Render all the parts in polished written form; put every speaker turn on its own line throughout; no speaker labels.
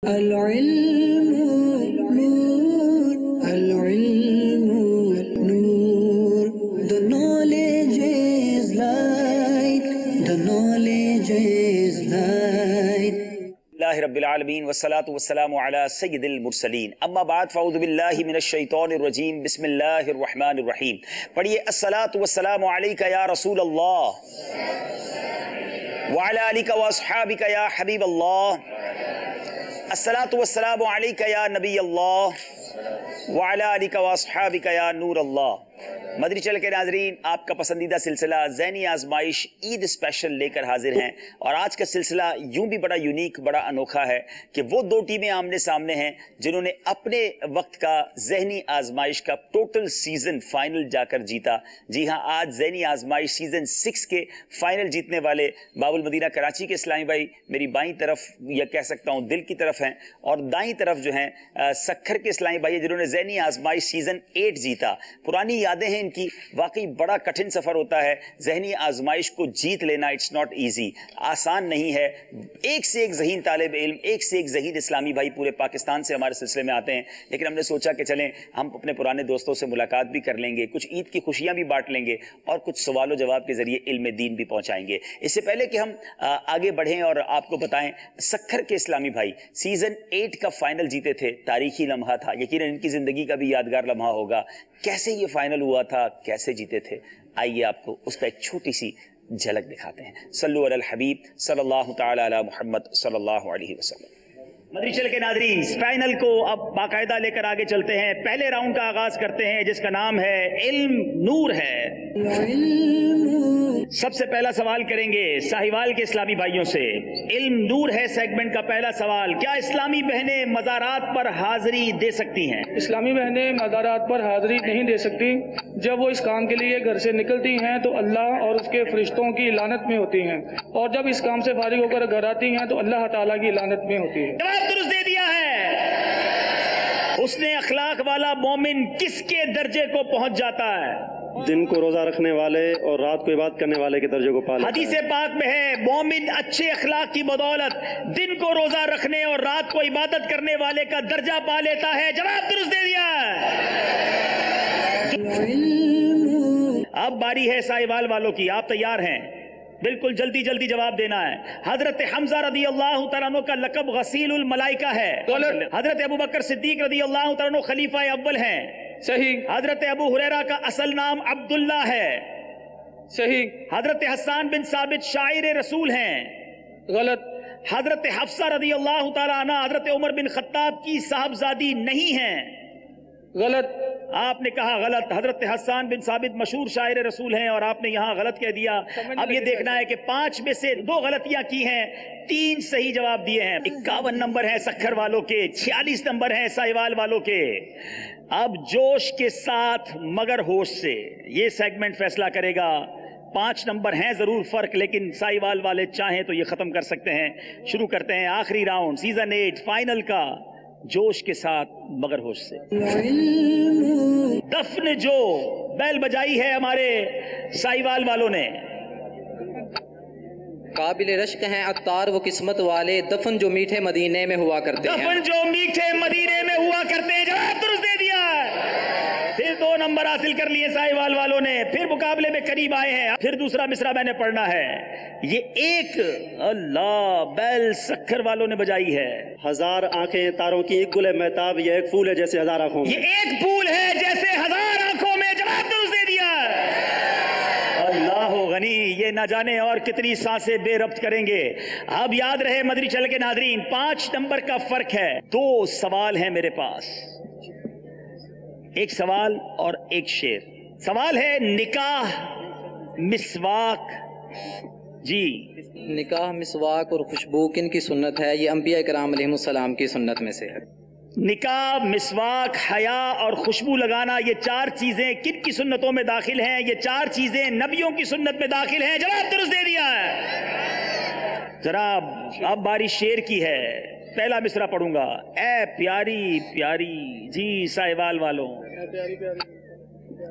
العلم نور، العلم نور. The knowledge is light, the knowledge is light.
اللہ رب العالمین والصلاة والسلام علی سید المرسلین. اما بعد فاعوذ باللہ من الشیطان الرجیم. بسم اللہ الرحمن الرحیم. پڑھیے الصلاة والسلام علیک یا رسول اللہ وعلی آلک واصحابک یا حبیب اللہ. الصلاة والسلام علیک یا نبی اللہ وعلی آلک واصحابک یا نور اللہ. مدری چل کے ناظرین، آپ کا پسندیدہ سلسلہ ذہنی آزمائش عید اسپیشل لے کر حاضر ہیں. اور آج کا سلسلہ یوں بھی بڑا یونیک، بڑا انوکھا ہے کہ وہ دو ٹیمیں آمنے سامنے ہیں جنہوں نے اپنے وقت کا ذہنی آزمائش کا ٹوٹل سیزن فائنل جا کر جیتا. جی ہاں، آج ذہنی آزمائش سیزن 6 کے فائنل جیتنے والے باب المدینہ کراچی کے اسلامی بھائی میری بائیں طرف یا کہہ سکتا ہوں دل کی طرف ہیں، اور دائیں طرف جو ہیں سکھر کے اسلامی بھائی جنہوں نے ذہنی آزمائش سیزن 8 جیتا. پرانی یادیں ہیں ان کی. واقعی بڑا کٹھن سفر ہوتا ہے ذہنی آزمائش کو جیت لینا. اٹس ناٹ ایزی، آسان نہیں ہے. ایک سے ایک ذہین طالب علم، ایک سے ایک ذہین اسلامی بھائی پورے پاکستان سے ہمارے سلسلے میں آتے ہیں. لیکن ہم نے سوچا کہ چلیں ہم اپنے پرانے دوستوں سے ملاقات بھی کر لیں گے، کچھ عید کی خوشیاں بھی بانٹ لیں گے، اور کچھ سوال و جواب کے ذریعے علم دین بھی پہنچائیں گے. اس سے پہلے کہ ہم آگے بڑھیں اور آپ کو بتائیں، سکھر کے اسلامی بھائی سیزن 8 کا فائنل جیتے تھے. تاریخی لمحہ تھا، یقیناً ان کی زندگی کا بھی یادگار لمحہ ہوگا. کیسے یہ فائنل ہوا تھا، کیسے جیتے تھے، آئیے آپ کو اس کا ایک چھوٹی سی جھلک دکھاتے ہیں. صلو علی الحبیب صلی اللہ تعالی علی محمد صلی اللہ علیہ وسلم. مدری چل کے ناظرین، فائنل کو اب باقاعدہ لے کر آگے چلتے ہیں. پہلے راؤنڈ کا آغاز کرتے ہیں جس کا نام ہے علم نور ہے. سب سے پہلا سوال کریں گے ساہیوال کے اسلامی بھائیوں سے. علم نور ہے سیگمنٹ کا پہلا سوال. کیا اسلامی بہنیں مزارات پر حاضری دے سکتی ہیں؟
اسلامی بہنیں مزارات پر حاضری نہیں دے سکتی. جب وہ اس کام کے لیے گھر سے نکلتی ہیں تو اللہ اور اس کے فرشتوں کی لعنت میں ہوتی ہیں، اور جب اس کام سے فارغ ہو کر گھر آتی ہیں تو اللہ تعالیٰ کی لعنت میں ہوتی ہے.
جواب درست دے دیا ہے. حسن اخلاق والا مومن کس کے درجے کو پہنچ جاتا ہے؟
دن کو روزہ رکھنے والے اور رات کو عبادت کرنے والے کے درجے کو پا لیتا ہے.
حدیث پاک میں ہے مومن اچھے اخلاق کی بدولت دن کو روزہ رکھنے اور رات کو عبادت کرنے والے کا درجہ پا لیتا ہے. جواب درست دے دیا. اب باری ہے ساہیوال والوں کی. آپ تیار ہیں؟ بالکل جلدی جلدی جواب دینا ہے. حضرت حمزہ رضی اللہ تعالیٰ عنہ کا لقب غسیل الملائکہ ہے. حضرت ابوبکر صدیق رضی اللہ تعالیٰ عنہ خلیفہ اول ہیں.
صحیح.
حضرت ابو ہریرہ کا اصل نام عبداللہ ہے.
صحیح.
حضرت حسان بن ثابت شاعر رسول ہیں.
غلط.
حضرت حفصہ رضی اللہ تعالیٰ عنہ حضرت عمر بن خطاب کی صاحبزادی نہیں ہیں.
غلط.
آپ نے کہا غلط. حضرت حسان بن ثابت مشہور شاعر رسول ہیں اور آپ نے یہاں غلط کہہ دیا. اب یہ دیکھنا ہے کہ 5 میں سے 2 غلطیاں کی ہیں، 3 صحیح جواب دیے ہیں. 51 نمبر ہے سکھر والوں کے، 46 نمبر ہیں ساہیوال والوں کے. اب جوش کے ساتھ مگر ہوش سے یہ سیگمنٹ فیصلہ کرے گا. 5 نمبر ہیں ضرور فرق، لیکن ساہیوال والے چاہیں تو یہ ختم کر سکتے ہیں. شروع کرتے ہیں آخری راؤنڈ سیزن 8 فائنل کا. جوش کے ساتھ مگر ہوش سے. دفن جو بیل بجائی ہے ہمارے ساہیوال والوں نے.
قابل رشک ہیں عطار وہ قسمت والے، دفن جو میٹھے مدینے میں ہوا کرتے ہیں.
دفن جو میٹھے مدینے میں ہوا کرتے ہیں. جواب درست دے دیا. پھر 2 نمبر حاصل کر لیے ساہیوال والوں نے. پھر مقابلے میں قریب آئے ہیں. پھر دوسرا مصرع میں نے پڑھنا ہے. یہ ایک اللہ بیل سکھر والوں نے بجائی ہے.
1000 آنکھیں تاروں کی ایک گل ہے مہتاب، یہ ایک پھول ہے جیسے 1000 آنکھوں میں.
یہ ایک پھول ہے جیسے 1000 آنکھوں میں. جواب درست دے دیا. اللہ غنی، یہ نہ جانے اور کتنی سانسیں بے ربط کریں گے. اب یاد رہے مدری چل کے ناظرین، 5 نمبر کا فرق ہے. 2 سوال ہیں میرے پاس، ایک سوال اور ایک شعر. سوال ہے نکاح مسواک. جی،
نکاح مسواک اور خوشبو کن کی سنت ہے؟ یہ انبیاء کرام علیہ السلام کی سنت میں سے ہے.
نکاح مسواک حیا اور خوشبو لگانا، یہ 4 چیزیں کن کی سنتوں میں داخل ہیں؟ یہ 4 چیزیں نبیوں کی سنت میں داخل ہیں. جواب درست دے دیا ہے. جناب اب باری شعر کی ہے. پہلا مصرع پڑھوں گا. اے پیاری پیاری. جی ساہیوال والوں.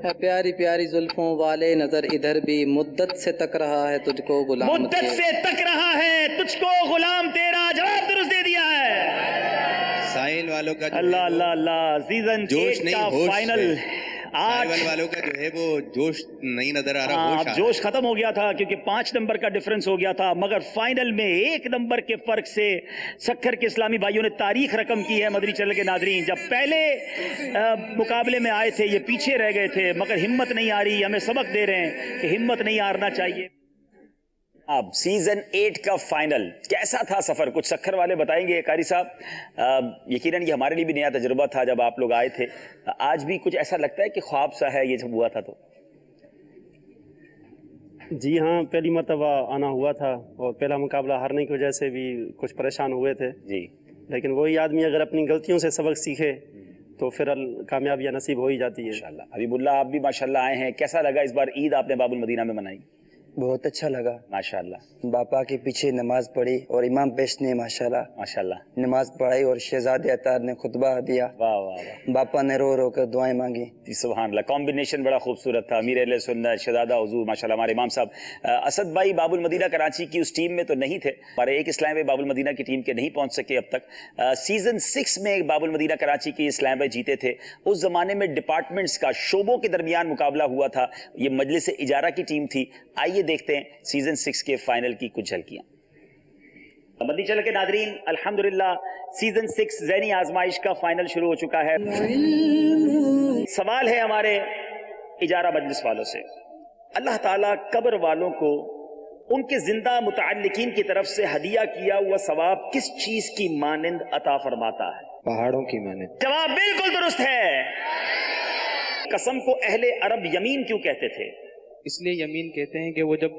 ہے پیاری پیاری زلفوں والے نظر ادھر بھی، مدت سے تک رہا ہے تجھ کو غلام.
مدت سے تک رہا ہے تجھ کو غلام تیرا. جواب درست دے دیا ہے.
ساحل والوں کا
اللہ اللہ اللہ سیزن 8 کا فائنل
ساحل والوں کا جو ہے وہ جوش نہیں نظر آ رہا.
اب جوش ختم ہو گیا تھا کیونکہ 5 نمبر کا ڈیفرنس ہو گیا تھا، مگر فائنل میں 1 نمبر کے فرق سے سکھر کے اسلامی بھائیوں نے تاریخ رقم کی ہے. مدنی چینل کے ناظرین، جب پہلے مقابلے میں آئے تھے یہ پیچھے رہ گئے تھے، مگر ہمت نہیں آ رہی. ہمیں سبق دے رہے ہیں کہ ہمت نہیں ہارنا چاہیے. اب سیزن 8 کا فائنل کیسا تھا سفر؟ کچھ سکھر والے بتائیں گے قاری صاحب. یقیناً یہ ہمارے لیے بھی نیا تجربہ تھا جب آپ لوگ آئے تھے. آج بھی کچھ ایسا لگتا ہے کہ خواب سا ہے یہ جب ہوا تھا تو؟
جی ہاں، پہلی مرتبہ آنا ہوا تھا اور پہلا مقابلہ ہارنے کی وجہ سے بھی کچھ پریشان ہوئے تھے
جی،
لیکن وہی آدمی اگر اپنی غلطیوں سے سبق سیکھے تو پھر کامیابیاں نصیب ہو ہی جاتی ہے
انشاءاللہ. حبیب اللہ آپ بھی ماشاءاللہ آئے ہیں، کیسا لگا اس بار عید آپ نے باب المدینہ میں منائی؟
بہت اچھا لگا
ماشاءاللہ.
باپا کے پیچھے نماز پڑھی اور امام پیش نے
ماشاءاللہ
نماز پڑھائی اور شہزادے اطہر نے خطبہ دیا.
واہ واہ واہ،
باپا نے رو رو کر دعائیں مانگی.
سبحان اللہ. کمبینیشن بڑا خوبصورت تھا. امیر اہل سنت شہزادہ حضور ماشاءاللہ ہمارے امام صاحب. اسد بھائی باب المدینہ کراچی کی اس ٹیم میں تو نہیں تھے، ہمارے ایک اسلام بھائی باب المدینہ کی ٹیم کے نہیں پہنچ سکے اب تک. سیزن 6 میں باب المدینہ کراچی کی اسلام بھائی جیتے تھے. اس زمانے میں ڈپارٹمنٹس کا شعبوں کے درمیان مقابلہ ہوا تھا. یہ مجلس اجارہ کی ٹیم تھی. آئیے دیکھتے ہیں سیزن 6 کے فائنل کی کچھ جھلکیاں. مدنی چینل کے ناظرین، الحمدللہ سیزن 6 ذہنی آزمائش کا فائنل شروع ہو چکا ہے. سوال ہے ہمارے اجارہ مجلس والوں سے، اللہ تعالیٰ قبر والوں کو ان کے زندہ متعلقین کی طرف سے ہدیہ کیا ہوا ثواب کس چیز کی مانند عطا فرماتا ہے؟
پہاڑوں کی مانند.
جواب بالکل درست ہے. قسم کو اہل عرب یمین کیوں کہتے تھے؟
اس لیے یمین کہتے ہیں کہ وہ جب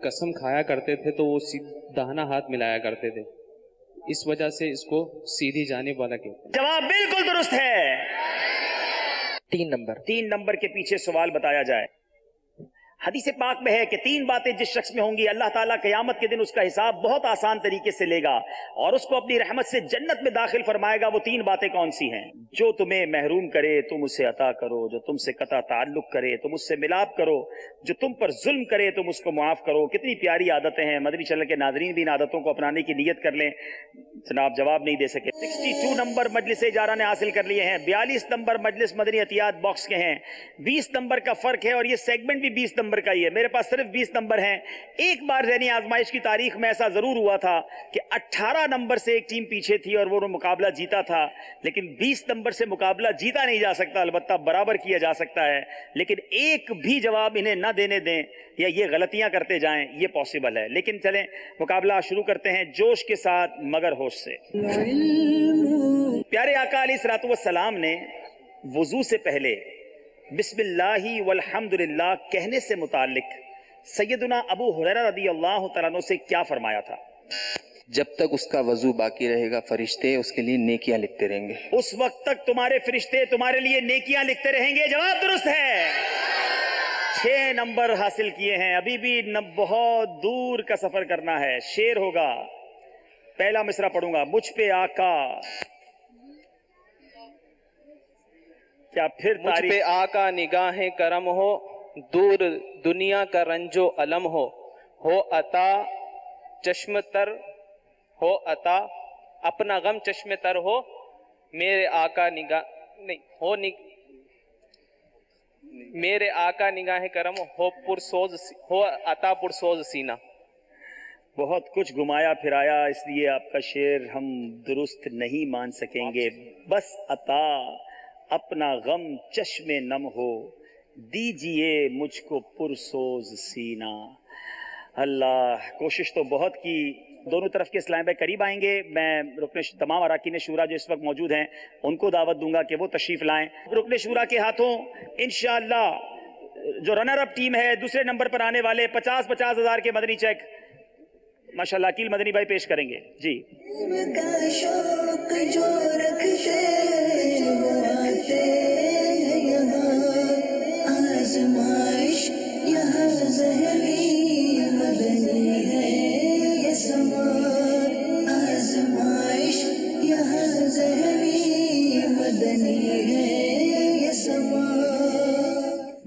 قسم کھایا کرتے تھے تو وہ داہنا ہاتھ ملایا کرتے تھے، اس وجہ سے اس کو سیدھی جانب والا کہتے ہیں.
جواب بالکل درست ہے. 3 نمبر کے پیچھے سوال بتایا جائے. حدیث پاک میں ہے کہ 3 باتیں جس شخص میں ہوں گی اللہ تعالیٰ قیامت کے دن اس کا حساب بہت آسان طریقے سے لے گا اور اس کو اپنی رحمت سے جنت میں داخل فرمائے گا. وہ 3 باتیں کون سی ہیں؟ جو تمہیں محروم کرے تم اسے عطا کرو، جو تم سے قطع تعلق کرے تم اس سے ملاپ کرو، جو تم پر ظلم کرے تم اس کو معاف کرو. کتنی پیاری عادتیں ہیں. مدنی چینل کے ناظرین بھی ان عادتوں کو اپنانے کی نیت کر لیں. جناب جواب نہیں دے سکے. 62 نمبر مجلس اجارہ نے حاصل کر لیے ہیں. 42 نمبر مجلس مدنی عطیات باکس کے ہیں. 20 نمبر کا فرق ہے اور یہ سیگمنٹ بھی 20 نمبر کا ہی ہے. میرے پاس صرف 20 نمبر ہیں. ایک بار ذہنی آزمائش کی تاریخ میں ایسا ضرور ہوا تھا کہ 18 نمبر سے ایک ٹیم پیچھے تھی اور وہ مقابلہ جیتا تھا، لیکن 20 نمبر سے مقابلہ جیتا نہیں جا سکتا، البتہ برابر کیا جا سکتا ہے. لیکن ایک بھی جواب انہیں نہ دینے دیں یا یہ غلطیاں کرتے جائیں، یہ پاسبل ہے. لیکن چلیں مقابلہ شروع کرتے ہیں جوش کے ساتھ مگر ہوش سے. پیارے آقا علیہ الصلوۃ والسلام نے وضو سے پہلے بسم اللہ والحمدللہ کہنے سے متعلق سیدنا ابو ہریرہ رضی اللہ تعالیٰ عنہ سے کیا فرمایا تھا؟
جب تک اس کا وضو باقی رہے گا فرشتے اس کے لیے نیکیاں لکھتے رہیں گے.
اس وقت تک تمہارے فرشتے تمہارے لیے نیکیاں لکھتے رہیں گے. جواب درست ہے. 6 نمبر حاصل کیے ہیں. ابھی بھی بہت دور کا سفر کرنا ہے. شعر ہوگا. پہلا مصرع پڑھوں گا. مجھ پہ آقا کیا پھر
مجھ پہ آقا نگاہیں کرم ہو، دور دنیا کا رنج و علم ہو عطا چشم تر ہو عطا اپنا غم چشم تر ہو میرے آقا میرے آقا نگاہیں کرم ہو عطا پرسوز سینہ.
بہت کچھ گھمایا پھرایا، اس لیے آپ کا شعر ہم درست نہیں مان سکیں گے. بس عطا اپنا غم چشم نم ہو دیجئے مجھ کو پرسوز سینہ. اللہ، کوشش تو بہت کی. دونوں طرف کے اسلام بھائی قریب آئیں گے. میں تمام اراکین شورا جو اس وقت موجود ہیں ان کو دعوت دوں گا کہ وہ تشریف لائیں. رکن شورا کے ہاتھوں انشاءاللہ جو رنر اپ ٹیم ہے دوسرے نمبر پر آنے والے 50,000 ہزار کے مدنی چیک ماشاءاللہ عقیل مدنی بھائی پیش کریں گے. جی
آزمائش یہاں ذہنی مدنی ہے یہ سما، آزمائش یہاں ذہنی مدنی ہے یہ سما.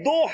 2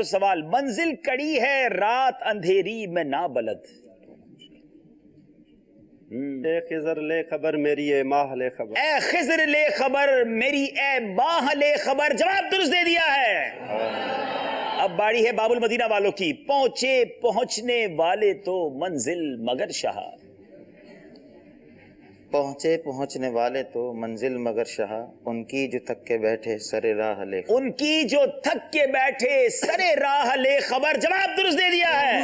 والوں سے سوال، منزل کڑی ہے رات اندھیری میں نا بلد.
اے خضر لے خبر میری اے ماہ لے خبر.
اے خضر لے خبر میری اے ماہ لے خبر. جواب درست دے دیا ہے. اب باری ہے باب المدینہ والوں کی. پہنچے پہنچنے والے تو منزل مگر شاہ.
پہنچے پہنچنے والے تو منزل مگر شاہ، ان کی جو تھک کے بیٹھے سرے راہ لے خبر.
ان کی جو تھک کے بیٹھے سرے راہ لے خبر. جواب درست دے دیا ہے.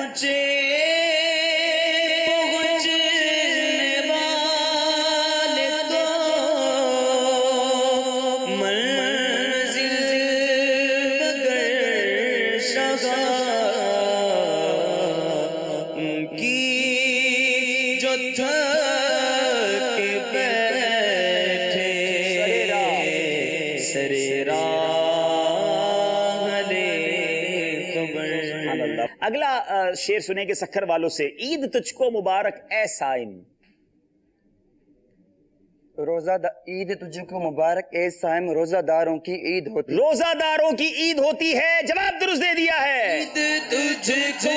اگلا شعر سنیں گے سکھر والوں سے. عید تجھ کو مبارک اے صائم.
عید تجھ کو مبارک اے صائم، روزہ داروں کی عید ہوتی.
روزہ داروں کی عید ہوتی ہے. جواب درست دے دیا ہے.
عید تجھ کو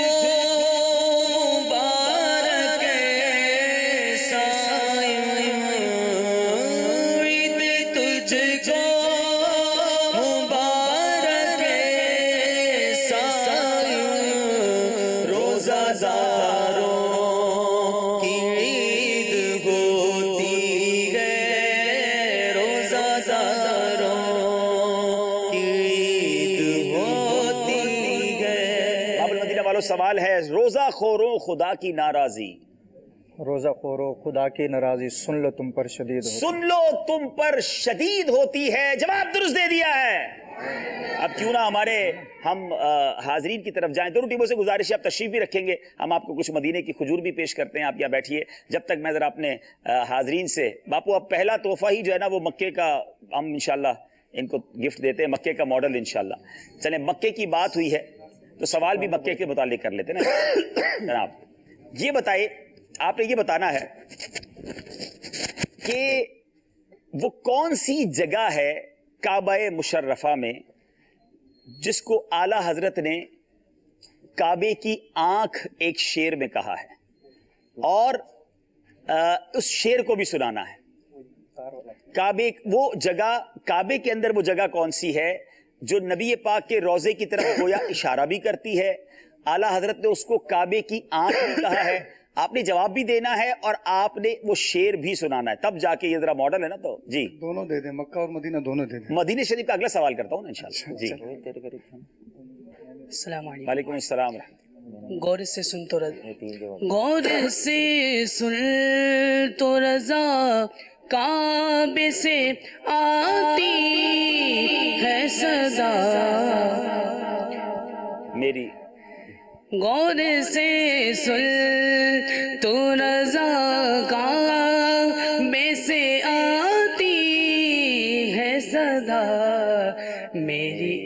مبارک اے صائم، عید تجھ کو مبارک اے صائم، روزہ داروں کی عید ہوتی ہے، روزہ داروں کی عید ہوتی ہے.
باب المدینہ والوں سوال ہے، روزہ خوروں خدا کی ناراضی.
روزہ خورو خدا کی ناراضی، سن لو تم پر شدید ہوتی.
سن لو تم پر شدید ہوتی ہے. جواب درست دے دیا ہے. اب کیوں نہ ہم حاضرین کی طرف جائیں. دونوں ٹیموں سے گزارش ہے آپ تشریف بھی رکھیں گے، ہم آپ کو کچھ مدینے کی کھجور بھی پیش کرتے ہیں. آپ یہاں بیٹھیے جب تک میں ذرا اپنے حاضرین سے. باپو اب پہلا تحفہ ہی جو ہے نا وہ مکے کا ہم انشاءاللہ ان کو گفٹ دیتے ہیں، مکے کا ماڈل انشاءاللہ. چلیں مکے کی بات ہوئی ہے تو سوال بھی مکے کے متعلق کر لیتے نا. جناب یہ بتائیے، آپ نے یہ بتانا ہے کہ وہ کون سی جگہ ہے کعبہ مشرفہ میں جس کو اعلیٰ حضرت نے کعبے کی آنکھ ایک شعر میں کہا ہے، اور اس شعر کو بھی سنانا ہے. وہ جگہ کعبے کے اندر وہ جگہ کون سی ہے جو نبی پاک کے روضے کی طرف گویا اشارہ بھی کرتی ہے. اعلیٰ حضرت نے اس کو کعبے کی آنکھ بھی کہا ہے. آپ نے جواب بھی دینا ہے اور آپ نے وہ شعر بھی سنانا ہے، تب جا کے یہ ذرا ماڈل ہے نا. تو جی
دونوں دے دیں، مکہ اور مدینہ دونوں دے دیں.
مدینہ شریف کا اگلا سوال کرتا ہوں نا انشاءاللہ. جی
السلام علیکم.
وعلیکم السلام.
غور سے سن تو غور سے سن تو رضا کعبے سے آتی ہے صدا
میری.
غور سے سن تو رضا کعبے سے آتی ہے صدا، میری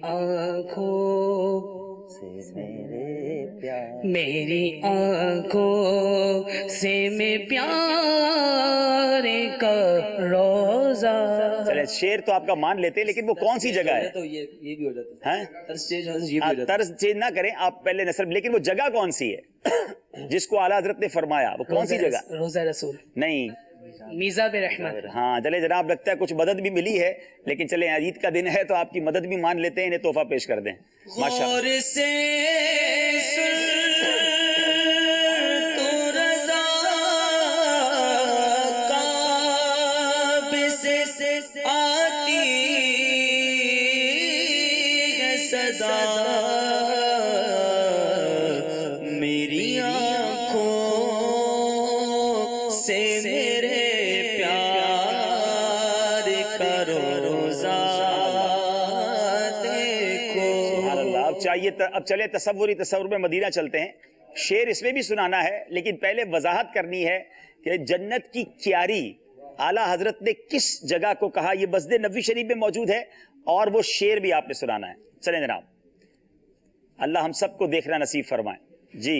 آنکھوں میری آنکھوں سے میں پیارے کا روزہ.
چلے شعر تو آپ کا مان لیتے ہیں لیکن وہ کون سی جگہ ہے؟
تو یہ بھی ہو جاتا
ہے. طرز چینج نہ کریں آپ پہلے نصر، لیکن وہ جگہ کون سی ہے جس کو اعلیٰ حضرت نے فرمایا؟ وہ کون سی جگہ؟
روزہ رسول
نہیں،
میزاب رحمت.
ہاں چلے جناب، لگتا ہے کچھ مدد بھی ملی ہے، لیکن چلیں عید کا دن ہے تو آپ کی مدد بھی مان لیتے ہیں، انہیں تحفہ پیش کر دیں.
غور سے سن تو رضا کعبے سے آتی ہے صدا، میری آنکھوں سے میرے پیار کا روزہ دیکھو.
اب چلے تصور میں مدینہ چلتے ہیں. شعر اس میں بھی سنانا ہے لیکن پہلے وضاحت کرنی ہے کہ جنت کی کیاری اعلیٰ حضرت نے کس جگہ کو کہا. یہ مسجد نبوی شریف میں موجود ہے اور وہ شعر بھی آپ نے سنانا ہے. چلیں جناب، اللہ ہم سب کو دیکھنا نصیب فرمائے. جی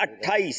28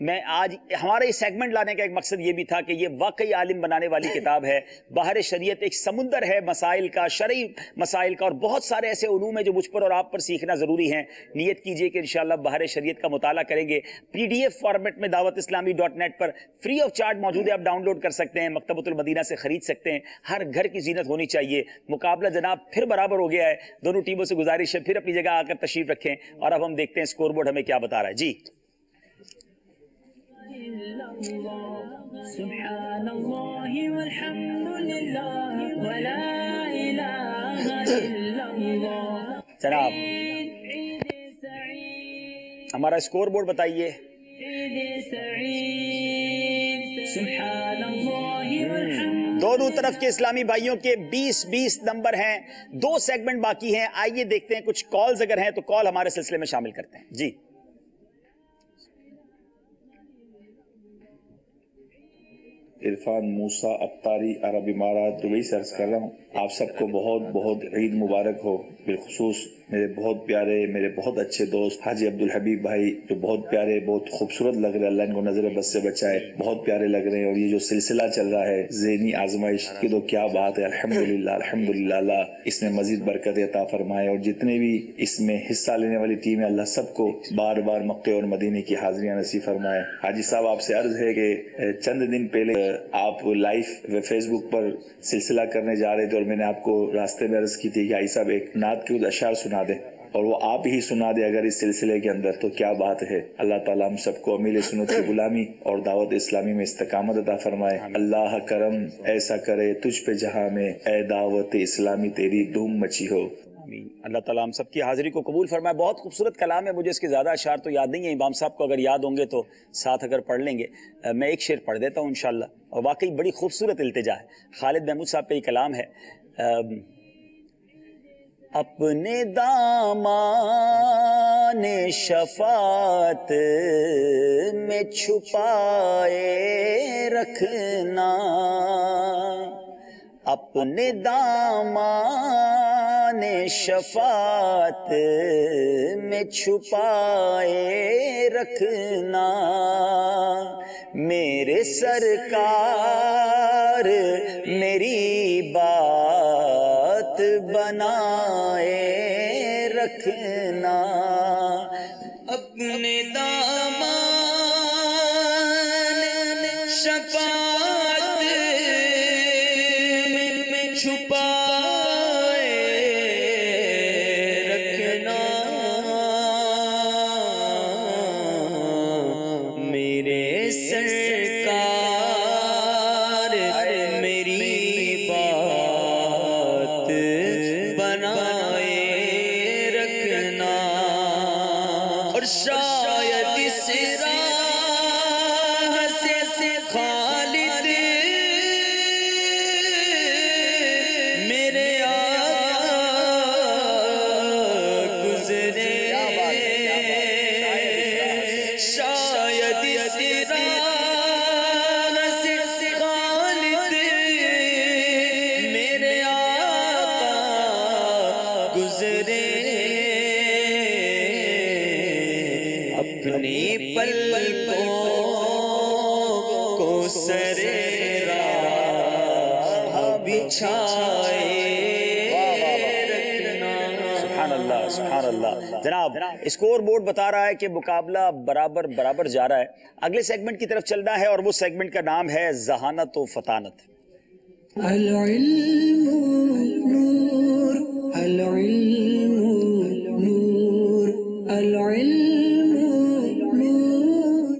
میں آج ہمارا یہ سیگمنٹ لانے کا ایک مقصد یہ بھی تھا کہ یہ واقعی عالم بنانے والی کتاب ہے. بحر شریعت ایک سمندر ہے مسائل کا، شرعی مسائل کا، اور بہت سارے ایسے علوم ہیں جو مجھ پر اور آپ پر سیکھنا ضروری ہیں. نیت کیجئے کہ انشاءاللہ بحر شریعت کا مطالعہ کریں گے. PDF فارمیٹ میں dawatIslami.net per free of charge موجود ہے، آپ ڈاؤن لوڈ کر سکتے ہیں، مکتبۃ المدینہ سے خرید سکتے ہیں. ہر گھر کی زینت ہونی چاہیے. مقابلہ جناب پھر برابر ہو گیا ہے. دونوں ٹیموں سے گزارش ہے پھر اپنی جگہ آ کر تشریف رکھیں، اور اب ہم دیکھتے ہیں اسکور بورڈ ہمیں کیا بتا رہا ہے. جی
سبحان اللہ والحمد للہ ولا الہ الا اللہ.
جناب ہمارا اسکور بورڈ بتائیے. دونوں طرف کے اسلامی بھائیوں کے 20-20 نمبر ہیں. 2 سیگمنٹ باقی ہیں. آئیے دیکھتے ہیں کچھ کالز اگر ہیں تو کال ہمارے سلسلے میں شامل کرتے ہیں. جی
عرفان موسیٰ اتاری عرب امارات دبئی سے عرض کر رہا ہوں. آپ سب کو بہت بہت عید مبارک ہو. بالخصوص میرے بہت پیارے، میرے بہت اچھے دوست حاجی عبدالحبیب بھائی جو بہت پیارے، بہت خوبصورت لگ رہے ہیں، اللہ ان کو نظر بد سے بچائے، بہت پیارے لگ رہے ہیں. اور یہ جو سلسلہ چل رہا ہے ذہنی آزمائش کی تو کیا بات ہے. الحمدللہ الحمدللہ، اللہ اس میں مزید برکت عطا فرمائے. اور جتنے بھی اس میں حصہ لینے والی ٹیم ہے، اللہ سب کو بار بار مکے اور مدینے کی حاضریاں نصیب فرمائے. حاجی صاحب آپ سے عرض ہے کہ چند دن پہلے آپ لائیو فیس بک پر سلسلہ کرنے جا رہے تھے، اور میں نے آپ کو راستے میں عرض کی تھی کہ حاجی صاحب ایک نعت کے کچھ اشعار سنا دیں، اور وہ آپ ہی سنا دے اگر اس سلسلے کے اندر تو کیا بات ہے. اللہ تعالیٰ ہم سب کو امیل سنت کی غلامی اور دعوت اسلامی میں استقامت عطا فرمائے. اللہ کرم ایسا کرے تجھ پہ جہاں میں، اے دعوت اسلامی تیری دھوم مچی ہو.
اللہ تعالیٰ ہم سب کی حاضری کو قبول فرمائے. بہت خوبصورت کلام ہے. مجھے اس کے زیادہ اشعار تو یاد نہیں ہیں. امام صاحب کو اگر یاد ہوں گے تو ساتھ اگر پڑھ لیں گے. میں ایک شعر پڑھ دیتا ہوں انشاءاللہ. اور واقعی بڑی خوبصورت التجا ہے. خالد محمود صاحب کا یہ کلام ہے. اپنے دامان شفاعت میں چھپائے رکھنا، اپنے دامان شفاعت میں چھپائے رکھنا. میرے سرکار میری بات بنائے رکھنا.
اپنے دامان شفاعت میں چھپائے رکھنا. میرے سرکار میری بات بنائے رکھنا. اور شاید اس راہ سے خالد میرے آقا گزرے. شاید اس راہ سے خالد میرے آقا گزرے. اپنی پلکوں کو سرے راہ بچھائے رکھنا.
سبحان اللہ سبحان اللہ. جناب اسکور بورڈ بتا رہا ہے کہ مقابلہ برابر جا رہا ہے. اگلے سیگمنٹ کی طرف چلنا ہے، اور وہ سیگمنٹ کا نام ہے ذہانت و فطانت.
العلم نور العلم نور العلم نور.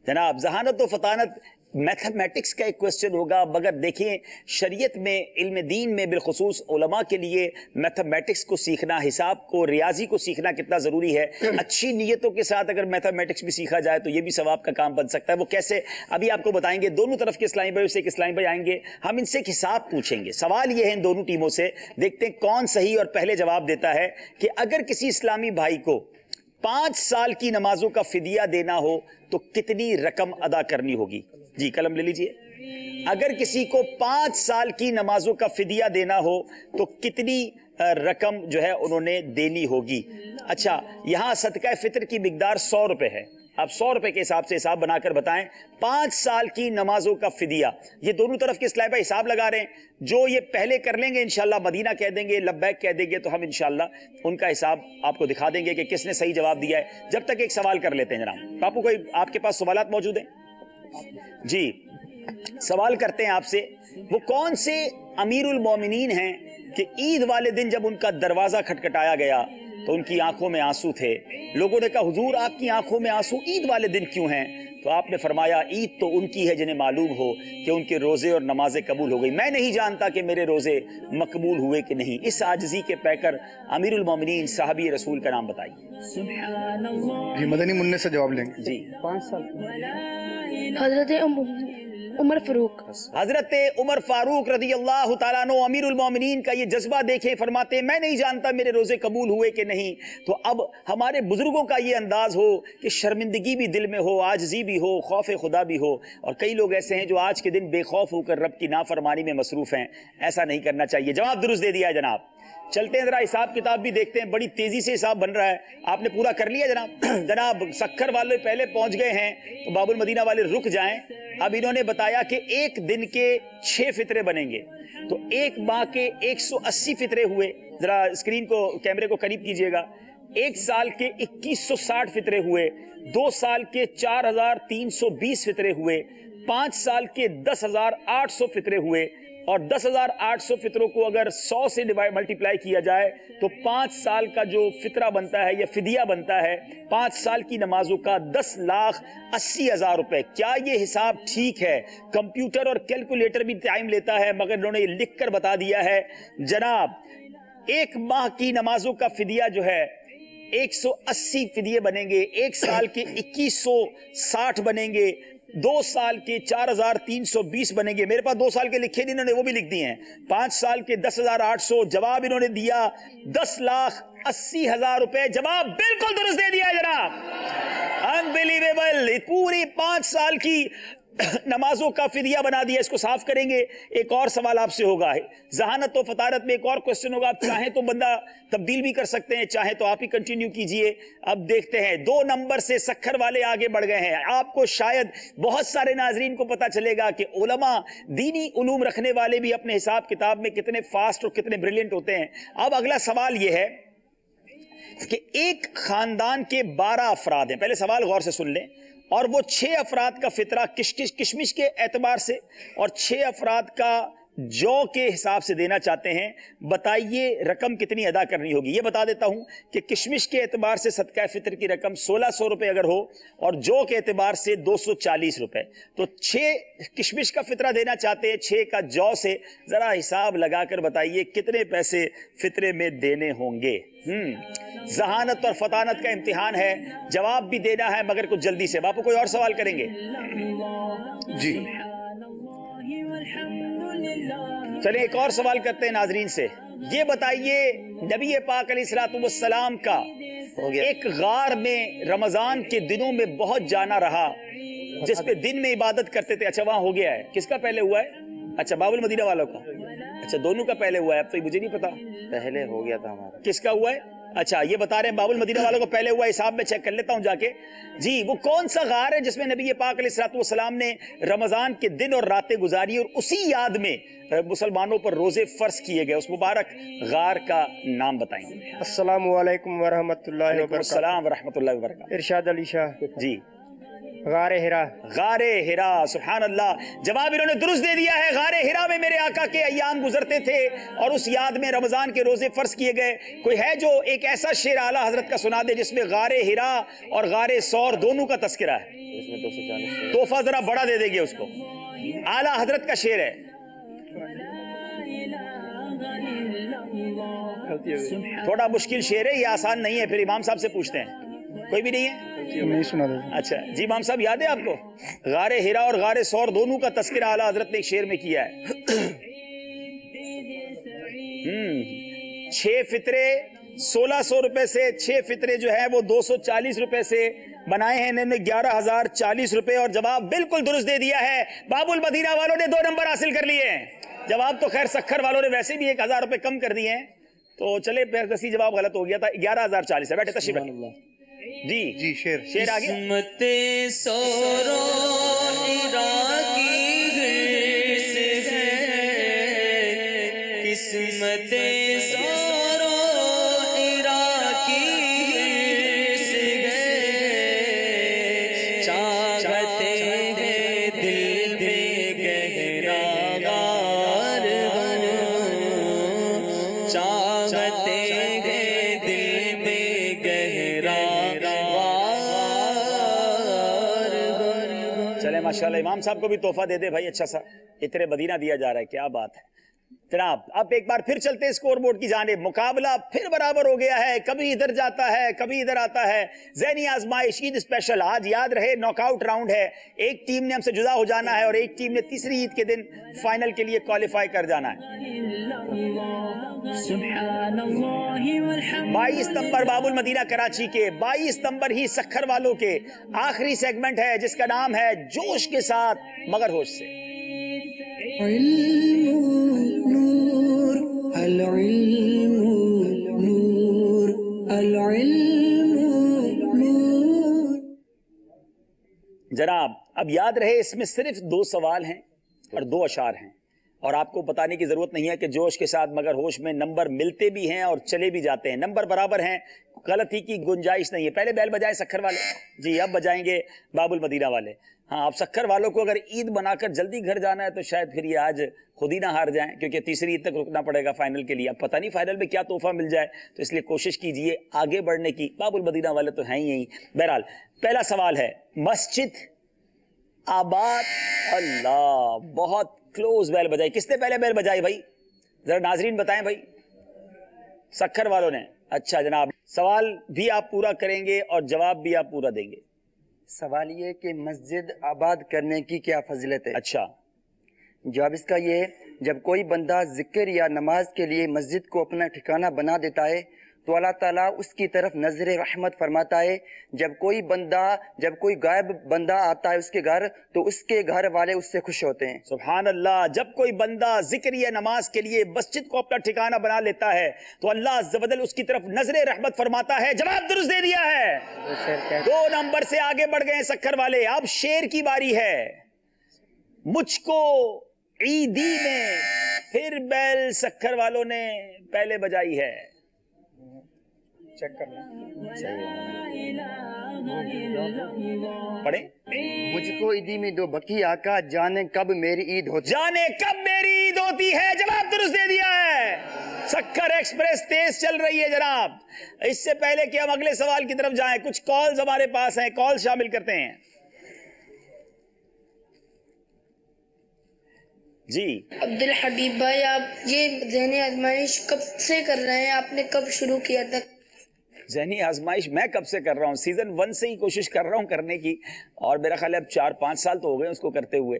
جناب ذہانت و فطانت میتھمیٹکس کا ایک کوسچن ہوگا، مگر دیکھیں شریعت میں علم دین میں بالخصوص علماء کے لیے میتھمیٹکس کو سیکھنا، حساب کو، ریاضی کو سیکھنا کتنا ضروری ہے. اچھی نیتوں کے ساتھ اگر میتھمیٹکس بھی سیکھا جائے تو یہ بھی ثواب کا کام بن سکتا ہے. وہ کیسے ابھی آپ کو بتائیں گے. دونوں طرف کے اسلامی بھائی سے ایک اسلامی بھائی آئیں گے، ہم ان سے ایک حساب پوچھیں گے. سوال یہ ہے ان دونوں ٹیموں سے، دیکھتے ہیں کون صحیح اور پہلے جواب دیتا ہے کہ اگر کسی اسلامی بھائی کو 5 سال کی نمازوں کا فدیہ دینا ہو تو کتنی رقم ادا کرنی ہوگی. جی قلم لے لیجئے. اگر کسی کو 5 سال کی نمازوں کا فدیہ دینا ہو تو کتنی رقم جو ہے انہوں نے دینی ہوگی. اچھا یہاں صدقہ فطر کی مقدار 100 روپے ہے. آپ 100 روپے کے حساب سے حساب بنا کر بتائیں 5 سال کی نمازوں کا فدیہ. یہ دونوں طرف کے سلائب پہ حساب لگا رہے ہیں. جو یہ پہلے کر لیں گے انشاءاللہ مدینہ کہہ دیں گے, لبیک کہہ دیں گے, تو ہم انشاءاللہ ان کا حساب آپ کو دکھا دیں گے کہ کس نے صحیح جواب دیا ہے. جب تک ایک سوال کر لیتے ہیں جناب. باپو کوئی آپ کے پاس سوالات موجود ہیں؟ جی سوال کرتے ہیں آپ سے. وہ کون سے امیر المومنین ہیں کہ عید والے دن جب ان کا دروازہ کھٹکھٹایا گیا تو ان کی آنکھوں میں آنسو تھے؟ لوگوں نے کہا حضور آپ کی آنکھوں میں آنسو عید والے دن کیوں ہیں؟ تو آپ نے فرمایا عید تو ان کی ہے جنہیں معلوم ہو کہ ان کے روزے اور نمازیں قبول ہو گئی. میں نہیں جانتا کہ میرے روزے مقبول ہوئے کہ نہیں. اس عاجزی کے پیکر امیر المومنین صحابی رسول کا نام بتائیے.
جی مدنی منع سے جواب لیں گے.
جی
5 سال
حضرت عمر فاروق.
حضرت عمر فاروق رضی اللہ تعالیٰ عنہ امیر المومنین کا یہ جذبہ دیکھیں, فرماتے ہیں میں نہیں جانتا میرے روزے قبول ہوئے کہ نہیں. تو اب ہمارے بزرگوں کا یہ انداز ہو کہ شرمندگی بھی دل میں ہو, عاجزی بھی ہو, خوف خدا بھی ہو. اور کئی لوگ ایسے ہیں جو آج کے دن بے خوف ہو کر رب کی نافرمانی میں مصروف ہیں. ایسا نہیں کرنا چاہیے. جواب درست دے دیا ہے جناب. چلتے ہیں ذرا حساب کتاب بھی دیکھتے ہیں. بڑی تیزی سے حساب بن رہا ہے. آپ نے پورا کر لیا جناب؟ جناب سکھر والے پہلے پہنچ گئے ہیں تو باب المدینہ والے رک جائیں. اب انہوں نے بتایا کہ ایک دن کے 6 فطرے بنیں گے تو ایک ماہ کے 180 فطرے ہوئے. ذرا اسکرین کو کیمرے کو قریب کیجئے گا. ایک سال کے 2160 فطرے ہوئے. 2 سال کے 4320 فطرے ہوئے. 5 سال کے 10,800 فطرے ہوئے. اور 10,800 فطروں کو اگر 100 سے ملٹیپلائی کیا جائے تو 5 سال کا جو فطرہ بنتا ہے یا فدیہ بنتا ہے 5 سال کی نمازوں کا 10,80,000 روپے. کیا یہ حساب ٹھیک ہے؟ کمپیوٹر اور کیلکولیٹر بھی ٹائم لیتا ہے مگر انہوں نے لکھ کر بتا دیا ہے جناب. ایک ماہ کی نمازوں کا فدیہ جو ہے 180 فدیے بنیں گے. 1 سال کے 2160 بنیں گے. 2 سال کے 4320 بنیں گے. میرے پاس 2 سال کے لکھے نہیں, انہوں نے وہ بھی لکھ دیے ہیں. 5 سال کے 10,800. جواب انہوں نے دیا 10,80,000 روپے. جواب بالکل درست دے دیا جناب. انبیلیویبل. پوری 5 سال کی نمازوں کا فدیہ بنا دیا. اس کو صاف کریں گے. ایک اور سوال آپ سے ہوگا. ذہانت و فطارت میں ایک اور کوسچن ہوگا. آپ چاہیں تو بندہ تبدیل بھی کر سکتے ہیں, چاہیں تو آپ ہی کنٹینیو کیجئے. اب دیکھتے ہیں 2 نمبر سے سکھر والے آگے بڑھ گئے ہیں. آپ کو شاید بہت سارے ناظرین کو پتا چلے گا کہ علماء دینی علوم رکھنے والے بھی اپنے حساب کتاب میں کتنے فاسٹ اور کتنے بریلینٹ ہوتے ہیں. اب اگلا سوال یہ ہے کہ ایک خاندان کے 12 افراد ہیں. پہلے سوال غور سے سن لیں. اور وہ 6 افراد کا فطرہ کشمش کے اعتبار سے اور 6 افراد کا جو کے حساب سے دینا چاہتے ہیں. بتائیے رقم کتنی ادا کرنی ہوگی. یہ بتا دیتا ہوں کہ کشمش کے اعتبار سے صدقہ فطر کی رقم 1600 روپے اگر ہو اور جو کے اعتبار سے 240 روپے. تو 6 کشمش کا فطرہ دینا چاہتے ہیں, 6 کا جو سے. ذرا حساب لگا کر بتائیے کتنے پیسے فطرے میں دینے ہوں گے. ذہانت اور فطانت کا امتحان ہے. جواب بھی دینا ہے مگر کچھ جلدی سے. باپو کوئی اور سوال کریں گے؟ جی چلیں ایک اور سوال کرتے ہیں ناظرین سے. یہ بتائیے نبی پاک علیہ الصلوۃ والسلام کا ایک غار میں رمضان کے دنوں میں بہت جانا رہا جس پہ دن میں عبادت کرتے تھے. اچھا وہاں ہو گیا ہے. کس کا پہلے ہوا ہے؟ اچھا باب المدینہ والوں کا. اچھا دونوں کا پہلے ہوا ہے. اب تو مجھے نہیں پتا
پہلے ہو گیا تھا ہمارا.
کس کا ہوا ہے؟ اچھا یہ بتا رہے ہیں باب المدینہ والوں کو پہلے ہوا. حساب میں چیک کر لیتا ہوں جا کے. جی وہ کون سا غار ہے جس میں نبی پاک علیہ الصلوۃ والسلام نے رمضان کے دن اور راتیں گزاری اور اسی یاد میں مسلمانوں پر روزے فرض کیے گئے؟ اس مبارک غار کا نام بتائیں.
السلام علیکم ورحمۃ اللہ وبرکاتہ.
السلام ورحمۃ اللہ وبرکاتہ.
ارشاد علی شاہ.
جی
غار ہرا.
غار ہرا. سبحان اللہ. جواب انہوں نے درست دے دیا ہے. غار ہرا میں میرے آقا کے ایام گزرتے تھے اور اس یاد میں رمضان کے روزے فرض کیے گئے. کوئی ہے جو ایک ایسا شعر اعلیٰ حضرت کا سنا دے جس میں غار ہرا اور غار ثور دونوں کا تذکرہ ہے؟
اس میں 240
تحفہ ذرا بڑا دے دیں گے اس کو. اعلیٰ حضرت کا شعر ہے. تھوڑا مشکل شعر ہے, یہ آسان نہیں ہے. پھر امام صاحب سے پوچھتے ہیں. کوئی بھی نہیں ہے؟
نہیں سنا دے.
اچھا جی امام صاحب یاد ہے آپ کو؟ غار ہرا اور غار ثور دونوں کا تذکرہ اعلیٰ حضرت نے ایک شعر میں کیا ہے. 6 فطرے 1600 روپے سے 6 فطرے جو ہے وہ 240 روپے سے بنائے ہیں. انہوں نے 11,040 روپے. اور جواب بالکل درست دے دیا ہے. باب المدینہ والوں نے 2 نمبر حاصل کر لیے ہیں. جواب تو خیر سکھر والوں نے ویسے بھی 1,000 روپے کم کر دیے ہیں. تو چلے دسی جواب غلط ہو گیا تھا. 11,040 ہے. بیٹھے تشریف رکھیں. جی شیر آگے.
قسمت سورو کی گرس ہے، قسمت سورو کی گرس ہے، چاہتے ہیں دل میں گہرا غار غر، چاہتے ہیں دل میں گہرا.
چلے ماشاءاللہ امام صاحب کو بھی تحفہ دے دے بھائی اچھا سا، اتنے مدینہ دیا جا رہا ہے، کیا بات ہے جناب. اب ایک بار پھر چلتے ہیں اسکور بورڈ کی جانب. مقابلہ پھر برابر ہو گیا ہے، کبھی ادھر جاتا ہے کبھی ادھر آتا ہے. ذہنی آزمائش عید اسپیشل. آج یاد رہے ناک آؤٹ راؤنڈ ہے، ایک ٹیم نے ہم سے جدا ہو جانا ہے اور ایک ٹیم نے تیسری عید کے دن فائنل کے لیے کوالیفائی کر جانا ہے. 22 نمبر باب المدینہ کراچی کے، 22 نمبر ہی سکھر والوں کے آخری سیگمنٹ ہے جس کا نام ہے جوش کے ساتھ مگر ہوش سے.
العلم نور، العلم نور.
جناب اب یاد رہے اس میں صرف 2 سوال ہیں اور 2 اشعار ہیں، اور آپ کو بتانے کی ضرورت نہیں ہے کہ جوش کے ساتھ مگر ہوش میں نمبر ملتے بھی ہیں اور چلے بھی جاتے ہیں، نمبر برابر ہیں، غلطی کی گنجائش نہیں ہے. پہلے بیل بجائے سکھر والے، جی اب بجائیں گے باب المدینہ والے. ہاں اب سکھر والوں کو اگر عید بنا کر جلدی گھر جانا ہے تو شاید پھر یہ آج خود ہی نہ ہار جائیں، کیونکہ تیسری عید تک رکنا پڑے گا فائنل کے لیے. اب پتہ نہیں فائنل میں کیا تحفہ مل جائے، تو اس لیے کوشش کیجئے آگے بڑھنے کی. باب المدینہ والے تو ہیں ہی یہیں. بہرحال پہلا سوال ہے مسجد آباد. اللہ بہت کلوز بیل بجائی. کس نے پہلے بیل بجائی بھائی؟ ذرا ناظرین بتائیں بھائی. سکھر والوں نے. اچھا جناب سوال بھی آپ پورا کریں گے اور جواب بھی آپ پورا دیں گے.
سوال یہ کہ مسجد آباد کرنے کی کیا فضیلت ہے؟
اچھا
جواب اس کا یہ، جب کوئی بندہ ذکر یا نماز کے لیے مسجد کو اپنا ٹھکانہ بنا دیتا ہے تو اللہ تعالیٰ اس کی طرف نظر رحمت فرماتا ہے. جب کوئی غائب بندہ آتا ہے اس کے گھر تو اس کے گھر والے اس سے خوش ہوتے ہیں.
سبحان اللہ. جب کوئی بندہ ذکر یا نماز کے لیے مسجد کو اپنا ٹھکانہ بنا لیتا ہے تو اللہ عز و جل اس کی طرف نظر رحمت فرماتا ہے. جواب درست دے دیا ہے. 2 نمبر سے آگے بڑھ گئے ہیں سکھر والے. اب شیر کی باری ہے. مجھ کو عیدی میں پھر بیل سکھر والوں نے پہلے بجائی ہے.
چیک کرنا
پڑھیں.
مجھ کو عیدی میں 2 بکی آقا، جانے کب میری عید ہوتی.
جانے کب میری عید ہوتی ہے. جواب درست دے دیا ہے. سکھر ایکسپریس تیز چل رہی ہے جناب. اس سے پہلے کہ ہم اگلے سوال کی طرف جائیں کچھ کالز ہمارے پاس ہیں، کال شامل کرتے ہیں. جی
عبدالحبیب بھائی، آپ یہ ذہنی آزمائش کب سے کر رہے ہیں؟ آپ نے کب شروع کیا تھا؟
ذہنی آزمائش میں کب سے کر رہا ہوں؟ سیزن 1 سے ہی کوشش کر رہا ہوں کرنے کی، اور میرا خیال ہے اب 4-5 سال تو ہو گئے اس کو کرتے ہوئے.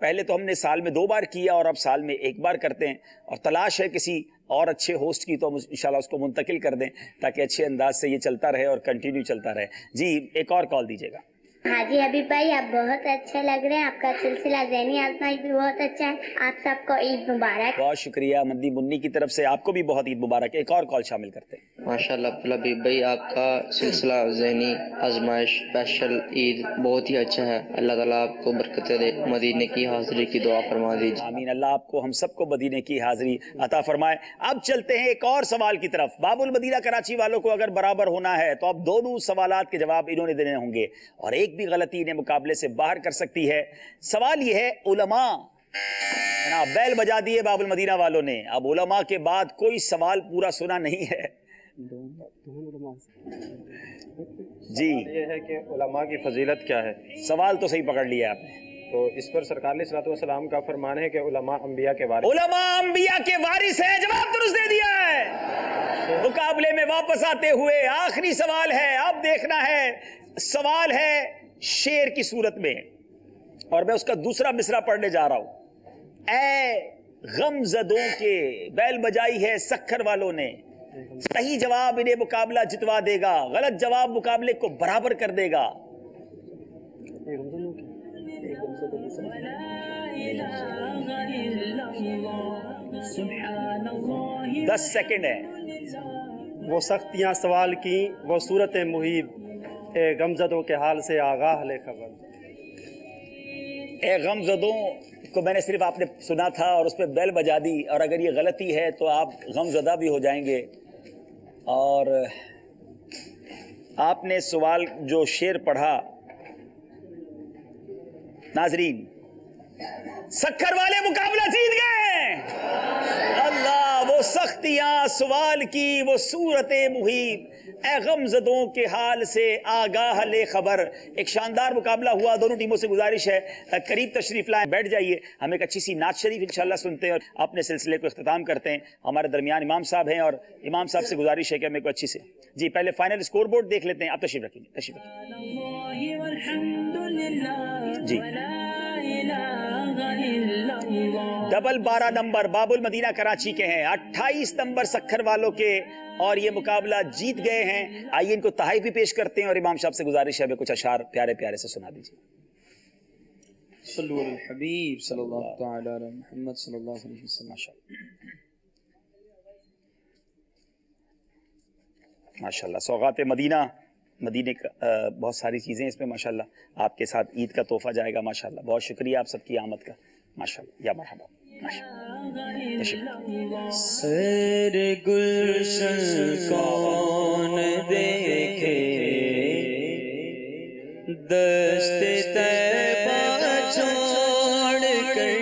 پہلے تو ہم نے سال میں 2 بار کیا اور اب سال میں 1 بار کرتے ہیں، اور تلاش ہے کسی اور اچھے ہوسٹ کی تو ہم انشاءاللہ اس کو منتقل کر دیں تاکہ اچھے انداز سے یہ چلتا رہے اور کنٹینیو چلتا رہے. جی ایک اور کال دیجیے گا.
ہاں جی حبیب بھائی، آپ بہت اچھے لگ رہے ہیں، آپ کا سلسلہ ذہنی آزمائش بھی بہت اچھا ہے. آپ سب کو عید مبارک.
بہت شکریہ مندی منی کی طرف سے، آپ کو بھی بہت عید مبارک. ایک اور کال شامل کرتے ہیں.
ماشاءاللہ عبدالحبیب بھائی، آپ کا سلسلہ ذہنی آزمائش اسپیشل عید بہت ہی اچھا ہے. اللہ تعالیٰ آپ کو برکتیں دے، مدینے کی حاضری کی دعا فرما دیجیے.
آمین. اللہ آپ کو ہم سب کو مدینے کی حاضری عطا فرمائے. اب چلتے ہیں ایک اور سوال کی طرف. باب المدینہ کراچی والوں کو اگر برابر ہونا ہے تو اب دونوں سوالات کے جواب انہوں نے دینے ہوں گے، اور ایک بھی غلطی انہیں مقابلے سے باہر کر سکتی ہے. سوال یہ ہے علماء. بیل بجا دیے باب المدینہ والوں نے. اب علماء کے بعد کوئی سوال پورا سنا نہیں ہے. جی
یہ ہے کہ علماء کی فضیلت کیا ہے.
سوال تو صحیح پکڑ لیا آپ نے.
تو اس پر سرکار علیہ الصلوۃ والسلام کا فرمان ہے کہ علماء انبیاء کے وارث.
علماء انبیاء کے وارث ہیں. جواب درست دے دیا ہے. مقابلے میں واپس آتے ہوئے آخری سوال ہے. اب دیکھنا ہے، سوال ہے شیر کی صورت میں، اور میں اس کا دوسرا مصرع پڑھنے جا رہا ہوں. اے غم زدوں کے بیل بجائی ہے سکھر والوں نے. صحیح جواب انہیں مقابلہ جتوا دے گا، غلط جواب مقابلے کو برابر کر دے گا.
10 سیکنڈ ہے. وہ سختیاں سوال کی وہ صورت محیب، اے غمزدوں کے حال سے آگاہ لے خبر.
اے غمزدوں کو میں نے صرف آپ نے سنا تھا اور اس پہ بیل بجا دی، اور اگر یہ غلطی ہے تو آپ غمزدہ بھی ہو جائیں گے. اور آپ نے سوال جو شعر پڑھا، ناظرین سکھر والے مقابلہ جیت گئے. اللہ، وہ سختیاں سوال کی، وہ صورت محیط، اے غمزدوں کے حال سے آگاہ لے خبر. ایک شاندار مقابلہ ہوا. دونوں ٹیموں سے گزارش ہے قریب تشریف لائیں، بیٹھ جائیے. ہم ایک اچھی سی نعت شریف انشاءاللہ سنتے ہیں اور اپنے سلسلے کو اختتام کرتے ہیں. ہمارے درمیان امام صاحب ہیں اور امام صاحب سے گزارش ہے کہ ہمیں کوئی اچھی سے جی پہلے فائنل اسکور بورڈ دیکھ لیتے ہیں. آپ تشریف رکھیں گے، تشریف رکھیں جی. ڈبل 12 نمبر باب المدینہ کراچی کے ہیں، 28 نمبر سکھر والوں کے، اور یہ مقابلہ جیت گئے ہیں. آئیے ان کو تحائف بھی پیش کرتے ہیں اور امام صاحب سے گزارش ہے ہمیں کچھ اشعار پیارے پیارے سے سنا دیجیے.
صلو علی الحبیب صلی اللہ تعالی علی محمد صلی اللہ علیہ وسلم.
ماشاءاللہ سوغات مدینہ، مدینے کا بہت ساری چیزیں اس میں ماشاءاللہ. آپ کے ساتھ عید کا تحفہ جائے گا ماشاءاللہ. بہت شکریہ آپ سب کی آمد کا ماشاءاللہ. یا مرحبا.
سر گلشن کون دیکھے، دست طیبہ چھوڑ کر.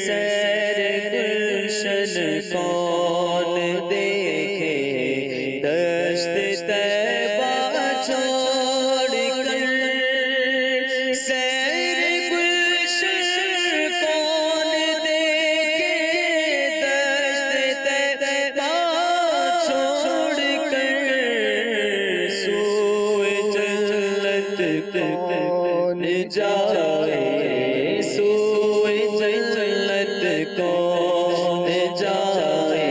سر گلشن کون دیکھے، دست طیبہ چھوڑ کر. جائے سوئے جنت کون جائے،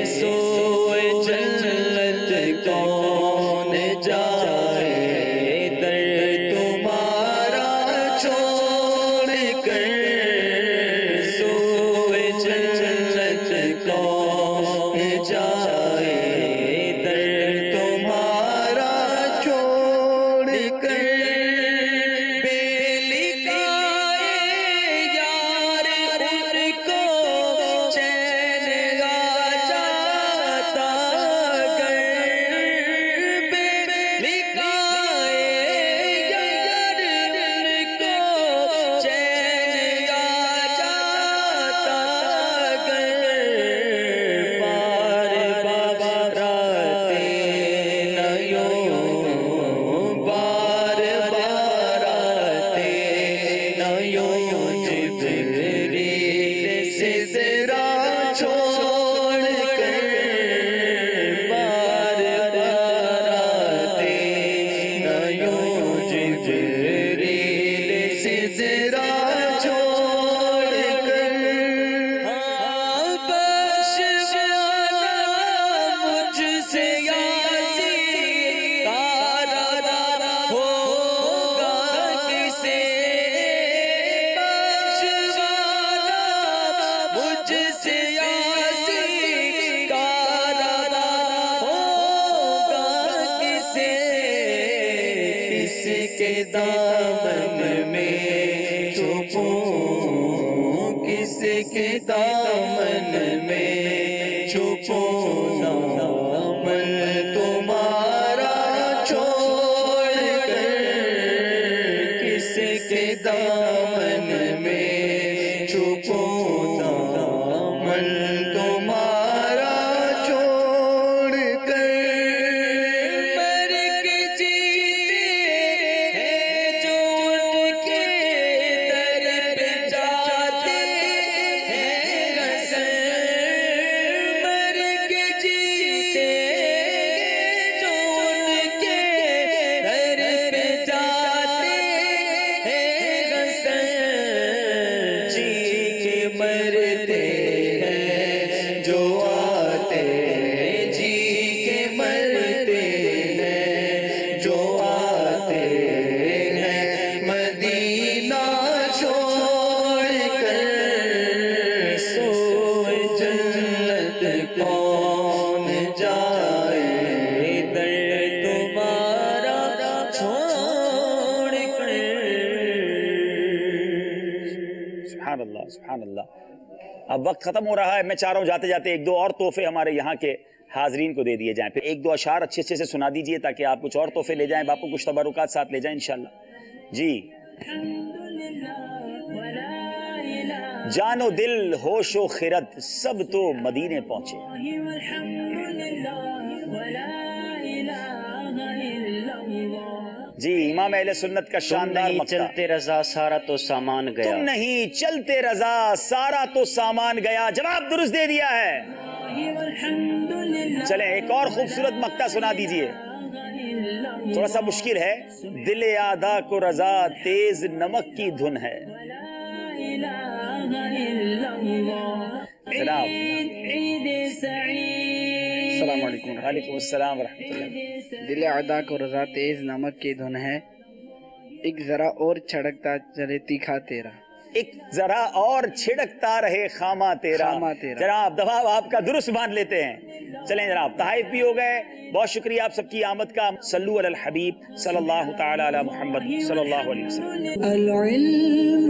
سوئے جنت کون جائے. در تمہارا چھوڑ کر سوئے جنت کون جائے. در تمہارا چھوڑ کر دامن میں چھپوں، کس کے دامن میں چھپوں. دامن تمہارا چھوڑ کر کس کے دامن میں چھپوں. دامن تمہارا چھوڑ کر جیتے
اللہ۔ اب وقت ختم ہو رہا ہے، میں چاہ رہا ہوں جاتے جاتے ایک دو اور تحفے ہمارے یہاں کے حاضرین کو دے دیے جائیں، پھر ایک دو اشعار اچھے اچھے سے سنا دیجئے تاکہ آپ کچھ اور تحفے لے جائیں، باپ کو کچھ تبرکات ساتھ لے جائیں انشاءاللہ۔ جی، جان و دل ہوش و خرد سب تو مدینے پہنچے۔ جی، امام اہل سنت کا شاندار مقطع۔
چلتے رضا سارا تو سامان گیا،
تم نہیں چلتے رضا سارا تو سامان گیا، جواب درست دے دیا ہے۔ چلیں ایک اور خوبصورت مقطع سنا دیجئے، تھوڑا سا مشکل ہے۔ دل آدھا کو رضا تیز نمک کی دھن ہے۔ جناب
السلام علیکم۔
وعلیکم السلام ورحمۃ اللہ۔
دل ادا کو رضا تیز نمک کی دھن ہے، ایک ذرا اور چھڑکتا چلے تیکھا تیرا،
ایک ذرا اور چھڑکتا رہے خامہ تیرا۔ جناب دباؤ آپ کا درست مان لیتے ہیں۔ چلیں جناب، تحائف بھی ہو گئے، بہت شکریہ آپ سب کی آمد کا۔ صلو علی الحبیب صلی اللہ تعالی علی محمد صلی اللہ علیہ وسلم۔
العلم